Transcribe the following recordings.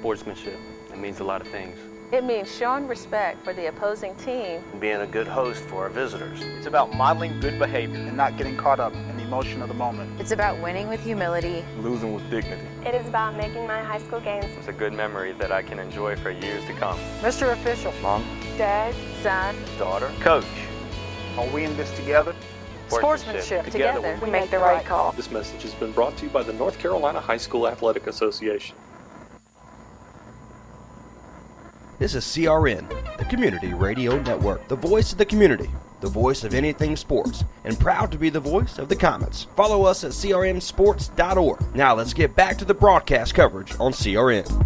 sportsmanship. It means a lot of things. It means showing respect for the opposing team. And being a good host for our visitors. It's about modeling good behavior. And not getting caught up in the emotion of the moment. It's about winning with humility. Losing with dignity. It is about making my high school games. It's a good memory that I can enjoy for years to come. Mr. Official. Mom. Dad. Son. Daughter. Coach. Are we in this together? Sportsmanship. Together we make the right call. This message has been brought to you by the North Carolina High School Athletic Association. This is CRN, the Community Radio Network, the voice of the community, the voice of anything sports, and proud to be the voice of the Comets. Follow us at crnsports.org. Now let's get back to the broadcast coverage on CRN.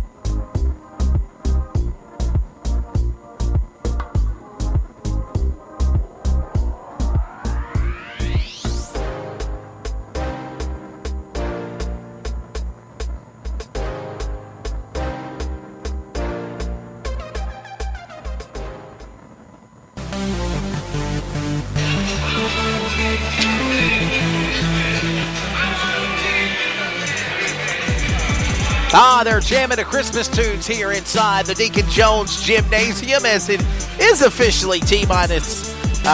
They're jamming the Christmas tunes here inside the Deacon Jones Gymnasium as it is officially T-minus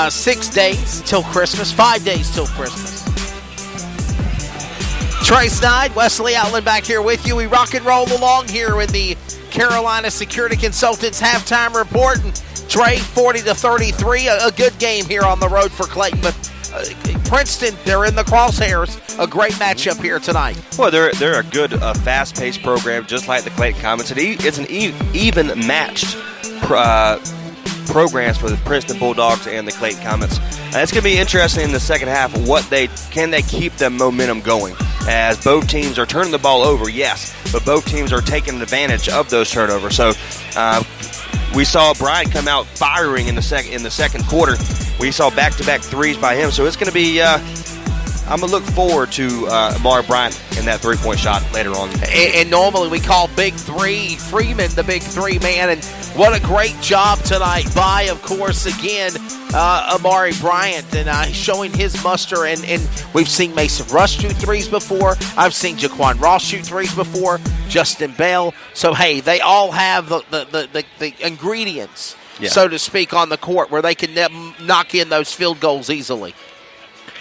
6 days till Christmas, 5 days till Christmas. Trey Snide, Wesley Outland back here with you. We rock and roll along here with the Carolina Security Consultants halftime report. And Trey, 40-33, a good game here on the road for Clayton, but Princeton, they're in the crosshairs. A great matchup here tonight. Well, they're a good, fast-paced program, just like the Clayton Comets. It's an even matched programs for the Princeton Bulldogs and the Clayton Comets. It's going to be interesting in the second half. Can they keep the momentum going? As both teams are turning the ball over, yes, but both teams are taking advantage of those turnovers. So we saw Bryant come out firing in the second quarter. We saw back-to-back threes by him, so it's going to be. I'm going to look forward to Amari Bryant and that three-point shot later on. And normally we call Big Three Freeman the Big Three man, and what a great job tonight by, of course, again, Amari Bryant, and showing his muster. And we've seen Mason Rush shoot threes before. I've seen Jaquan Ross shoot threes before. Justin Bell. So hey, they all have the ingredients, so to speak, on the court where they can knock in those field goals easily.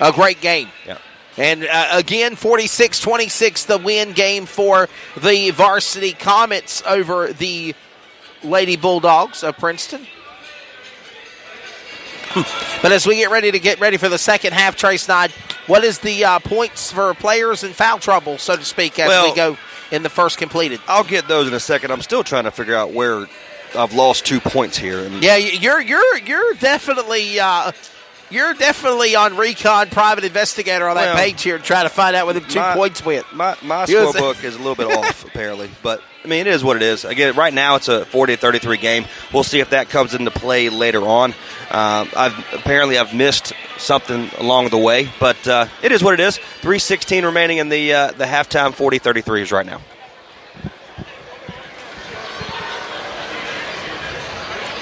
A great game. Yeah. And again, 46-26, the win game for the Varsity Comets over the Lady Bulldogs of Princeton. But as we get ready for the second half, Trey Snide, what is the points for players in foul trouble, so to speak, as we go in the first completed? I'll get those in a second. I'm still trying to figure out where I've lost 2 points here. Yeah, you're definitely. You're definitely on Recon Private Investigator on that page here, trying to find out where the 2 points went. My scorebook is a little bit off, apparently. But, I mean, it is what it is. Again, right now it's a 40-33 game. We'll see if that comes into play later on. I've missed something along the way. But it is what it is. 3:16 remaining in the halftime 40-33s right now.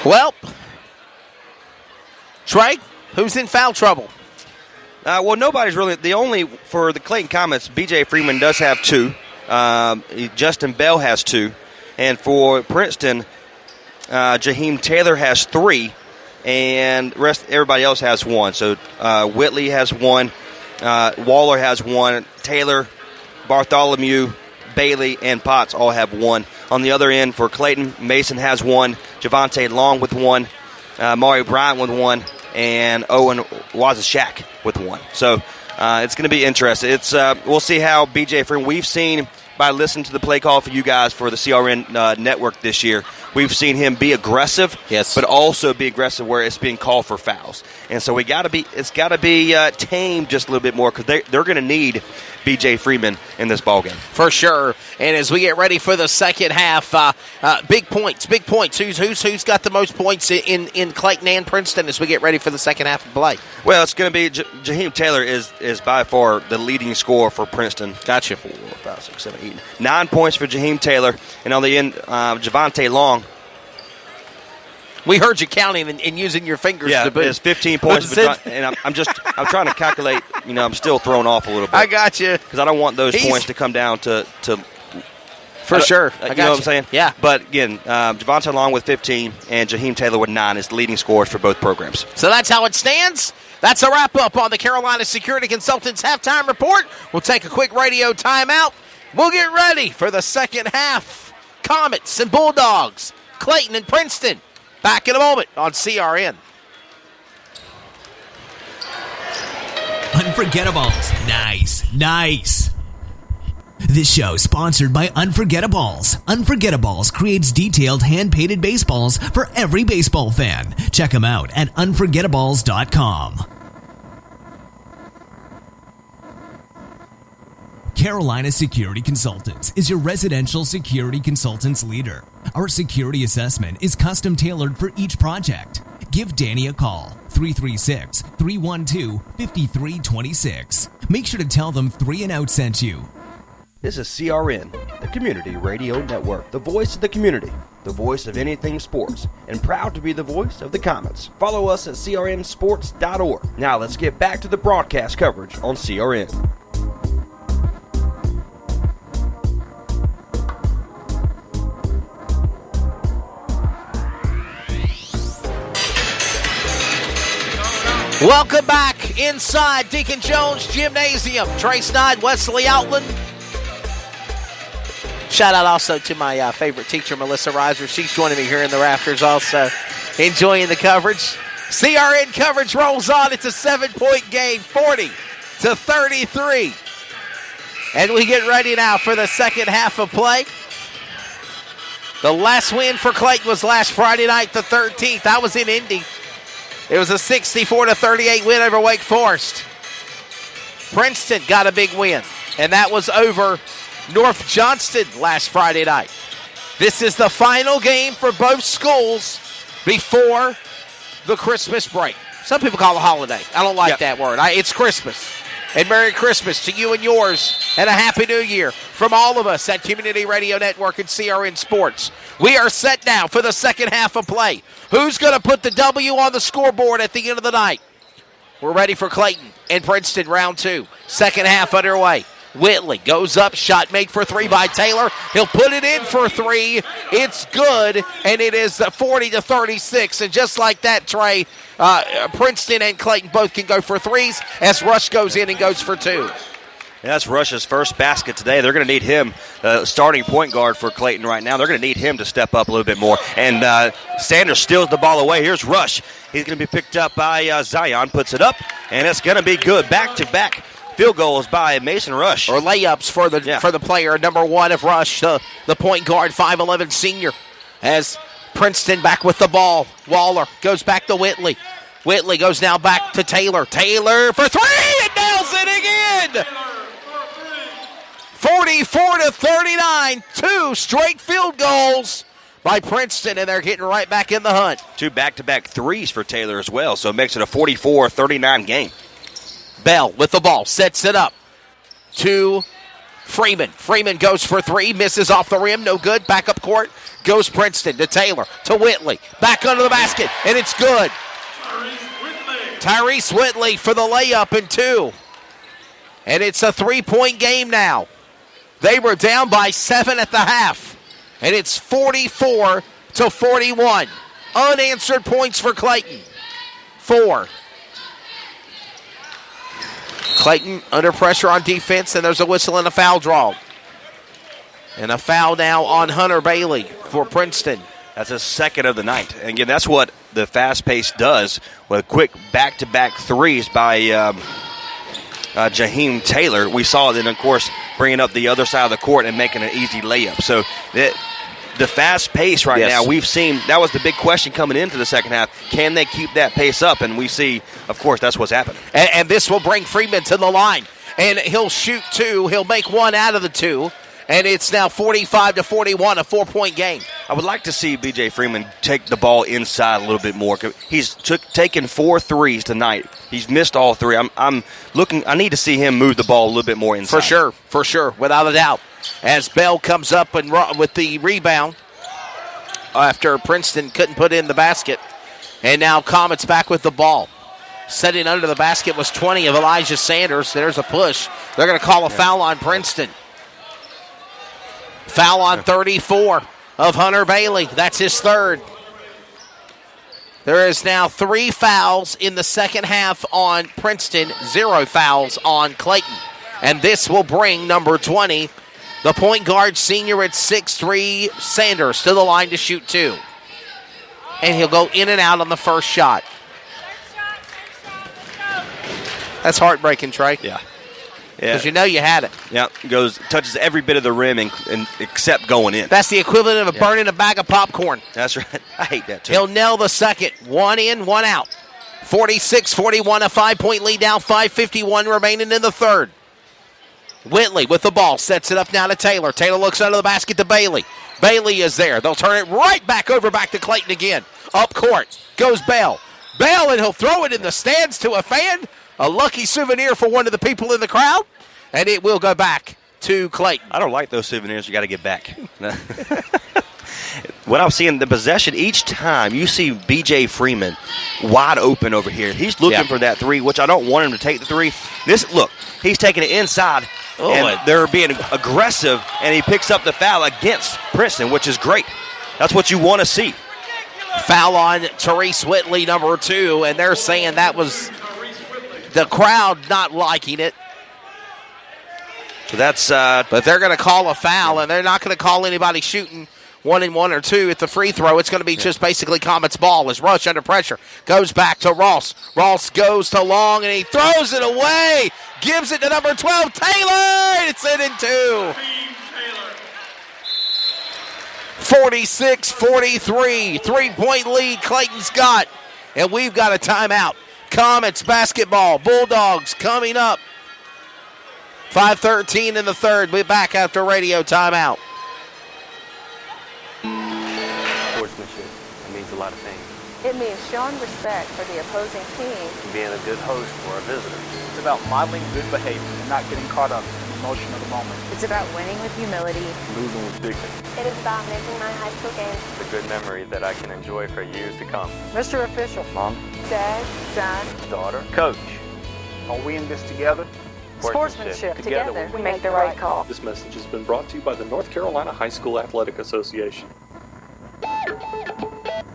Well, Trey, who's in foul trouble? Well, nobody's really. For the Clayton Comets, B.J. Freeman does have 2. Justin Bell has 2. And for Princeton, Jaheim Taylor has 3. And everybody else has 1. So Whitley has 1. Waller has 1. Taylor, Bartholomew, Bailey, and Potts all have 1. On the other end, for Clayton, Mason has 1. Javante Long with 1. Maury Bryant with 1. And Owen Wazashak with 1. So it's going to be interesting. We'll see how B.J. Freeman. We've seen, by listening to the play call for you guys for the CRN network this year, we've seen him be aggressive, yes, but also be aggressive where it's being called for fouls. And so it's got to be tamed just a little bit more, because they're going to need B.J. Freeman in this ballgame. For sure. And as we get ready for the second half, big points. Who's got the most points in Clayton and Princeton as we get ready for the second half of play? Well, it's going to be Jaheim Taylor is by far the leading scorer for Princeton. Gotcha. 4, 5, 6, 7, 8. 9 points for Jaheim Taylor. And on the end, Javante Long. We heard you counting and using your fingers. Yeah, to boot. It's 15 points. And I'm trying to calculate. I'm still thrown off a little bit. I got you. Because I don't want those points to come down to For sure. You know what I'm saying? Yeah. But again, Javonte Long with 15 and Jaheim Taylor with 9 is the leading scorers for both programs. So that's how it stands. That's a wrap-up on the Carolina Security Consultants halftime report. We'll take a quick radio timeout. We'll get ready for the second half. Comets and Bulldogs, Clayton and Princeton. Back in a moment on CRN. Unforgettables. Nice. This show is sponsored by Unforgettables. Unforgettables creates detailed hand-painted baseballs for every baseball fan. Check them out at unforgettables.com. Carolina Security Consultants is your residential security consultants leader. Our security assessment is custom tailored for each project. Give Danny a call, 336-312-5326. Make sure to tell them 3 and Out sent you. This is CRN, the Community Radio Network, the voice of the community, the voice of anything sports, and proud to be the voice of the Comets. Follow us at crnsports.org. Now let's get back to the broadcast coverage on CRN. Welcome back inside Deacon Jones Gymnasium. Trey Snyde, Wesley Outland. Shout out also to my favorite teacher, Melissa Reiser. She's joining me here in the rafters also, enjoying the coverage. CRN coverage rolls on. It's a 7-point game, 40-33. And we get ready now for the second half of play. The last win for Clayton was last Friday night, the 13th. That was in Indy. It was a 64-38 win over Wake Forest. Princeton got a big win, and that was over North Johnston last Friday night. This is the final game for both schools before the Christmas break. Some people call it a holiday. I don't like that word. It's Christmas. And Merry Christmas to you and yours, and a Happy New Year from all of us at Community Radio Network and CRN Sports. We are set now for the second half of play. Who's going to put the W on the scoreboard at the end of the night? We're ready for Clayton and Princeton, round 2. Second half underway. Whitley goes up, shot made for 3 by Taylor. He'll put it in for 3. It's good, and it is 40-36. And just like that, Trey, Princeton and Clayton both can go for 3s as Rush goes in and goes for 2. Yeah, that's Rush's first basket today. They're going to need him, starting point guard for Clayton right now. They're going to need him to step up a little bit more. And Sanders steals the ball away. Here's Rush. He's going to be picked up by Zion, puts it up, and it's going to be good. Back-to-back field goals by Mason Rush. Or layups for the player, number 1 of Rush, the point guard, 5'11 senior. As Princeton back with the ball. Waller goes back to Whitley. Whitley goes now back to Taylor. Taylor for 3 and nails it again! 44-39, 2 straight field goals by Princeton, and they're getting right back in the hunt. 2 back-to-back 3s for Taylor as well, so it makes it a 44-39 game. Bell with the ball, sets it up to Freeman. Freeman goes for 3, misses off the rim, no good. Back up court goes Princeton to Taylor, to Whitley. Back under the basket, and it's good. Tyrese Whitley for the layup and 2. And it's a 3-point game now. They were down by 7 at the half. And it's 44-41. Unanswered points for Clayton. 4. Clayton under pressure on defense, and there's a whistle and a foul draw. And a foul now on Hunter Bailey for Princeton. That's his second of the night. And again, that's what the fast pace does with quick back-to-back 3s by Jaheim Taylor. We saw then, of course, bringing up the other side of the court and making an easy layup. So the fast pace right now, we've seen, that was the big question coming into the second half. Can they keep that pace up? And we see, of course, that's what's happening. And this will bring Freeman to the line. And he'll shoot 2. He'll make 1 out of the 2. And it's now 45-41, a 4-point game. I would like to see B.J. Freeman take the ball inside a little bit more. He's taken 4 threes tonight. He's missed all 3. I'm looking. I need to see him move the ball a little bit more inside. For sure, without a doubt. As Bell comes up and with the rebound after Princeton couldn't put in the basket. And now Comets back with the ball. Setting under the basket was 20 of Elijah Sanders. There's a push. They're going to call a foul on Princeton. Foul on 34 of Hunter Bailey. That's his third. There is now 3 fouls in the second half on Princeton, 0 fouls on Clayton. And this will bring number 20, the point guard senior at 6'3", Sanders, to the line to shoot 2. And he'll go in and out on the first shot. That's heartbreaking, Trey. Yeah. Because you know you had it. Yeah, touches every bit of the rim except going in. That's the equivalent of burning a bag of popcorn. That's right. I hate that too. He'll nail the second. 1 in, 1 out. 46-41, a 5-point lead now. 5:51 remaining in the third. Whitley with the ball. Sets it up now to Taylor. Taylor looks under the basket to Bailey. Bailey is there. They'll turn it right back to Clayton again. Up court goes Bell. Bell, and he'll throw it in the stands to a fan. A lucky souvenir for one of the people in the crowd. And it will go back to Clayton. I don't like those souvenirs. You got to get back. When I'm seeing the possession, each time you see B.J. Freeman wide open over here. He's looking for that three, which I don't want him to take the three. Look, he's taking it inside, and they're being aggressive, and he picks up the foul against Princeton, which is great. That's what you want to see. Foul on Therese Whitley, number 2, and they're saying that was the crowd not liking it. So that's, but they're going to call a foul, and they're not going to call anybody shooting 1 and 1 or 2 at the free throw. It's going to be just basically Comets' ball as Rush under pressure goes back to Ross. Ross goes to Long, and he throws it away. Gives it to number 12, Taylor. It's in 2. 46-43, 3-point lead Clayton's got, and we've got a timeout. Comets basketball, Bulldogs coming up. 5:13 in the third. We're back after radio timeout. Sportsmanship. It means a lot of things. It means showing respect for the opposing team. Being a good host for our visitors. It's about modeling good behavior and not getting caught up in the emotion of the moment. It's about winning with humility. Moving with dignity. It is about making my high school games It's a good memory that I can enjoy for years to come. Mr. Official, Mom, Dad, son, Daughter. Coach. are we in this together? sportsmanship. Together, we make the right call. This message has been brought to you by the North Carolina High School Athletic Association.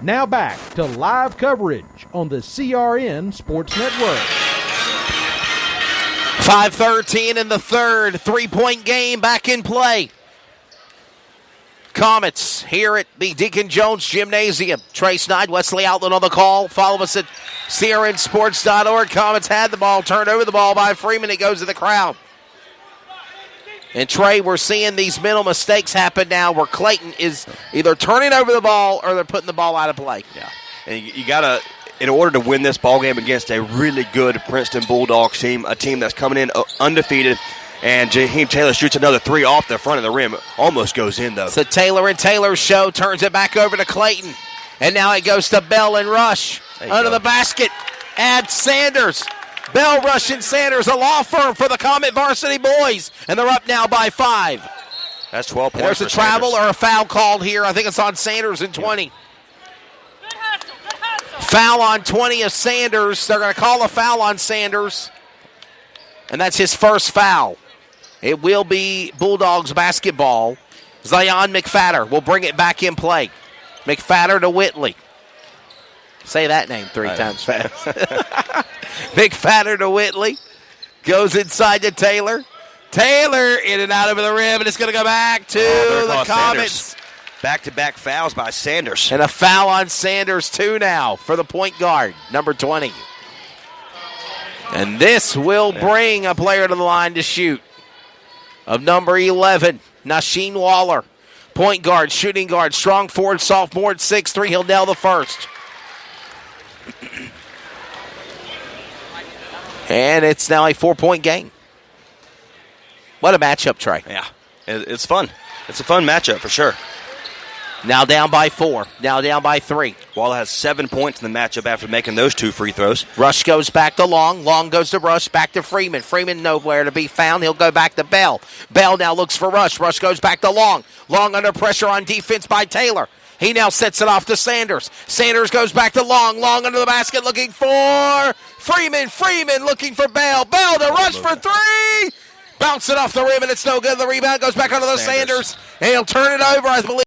Now back to live coverage on the CRN Sports Network. 5:13 in the third. 3-point game back in play. Comets here at the Deacon Jones Gymnasium. Trey Snyde, Wesley Outland on the call. Follow us at crnsports.org. Comets had the ball, turned over the ball by Freeman. It goes to the crowd. And Trey, we're seeing these mental mistakes happen now where Clayton is either turning over the ball or they're putting the ball out of play. Yeah, and you got to, in order to win this ball game against a really good Princeton Bulldogs team, a team that's coming in undefeated, and Jaheim Taylor shoots another three off the front of the rim. Almost goes in, though. So Taylor and Taylor's show turns it back over to Clayton. And now it goes to Bell and Rush. Under the basket, add Sanders. Bell, Rush, and Sanders, a law firm for the Comet Varsity boys. And they're up now by 5. That's 12 points. There's a travel or a foul called here. I think it's on Sanders in 20. Foul on 20 of Sanders. They're going to call a foul on Sanders. And that's his first foul. It will be Bulldogs basketball. Zion McFadder will bring it back in play. McFadder to Whitley. Say that name 3 times fast. McFadder to Whitley. Goes inside to Taylor. Taylor in and out over the rim, and it's going to go back to the Comets. Back-to-back fouls by Sanders. And a foul on Sanders, too, now for the point guard, number 20. And this will bring a player to the line to shoot. Of number 11, Nasheen Waller. Point guard, shooting guard, strong forward, sophomore at 6'3". He'll nail the first. And it's now a 4-point game. What a matchup, Trey. Yeah, it's fun. It's a fun matchup for sure. Now down by 4. Now down by 3. Waller has 7 points in the matchup after making those 2 free throws. Rush goes back to Long. Long goes to Rush. Back to Freeman. Freeman nowhere to be found. He'll go back to Bell. Bell now looks for Rush. Rush goes back to Long. Long under pressure on defense by Taylor. He now sets it off to Sanders. Sanders goes back to Long. Long under the basket looking for Freeman. Freeman looking for Bell. Bell to Rush for 3. Bounce it off the rim, and it's no good. The rebound goes back onto the Sanders. And he'll turn it over, I believe.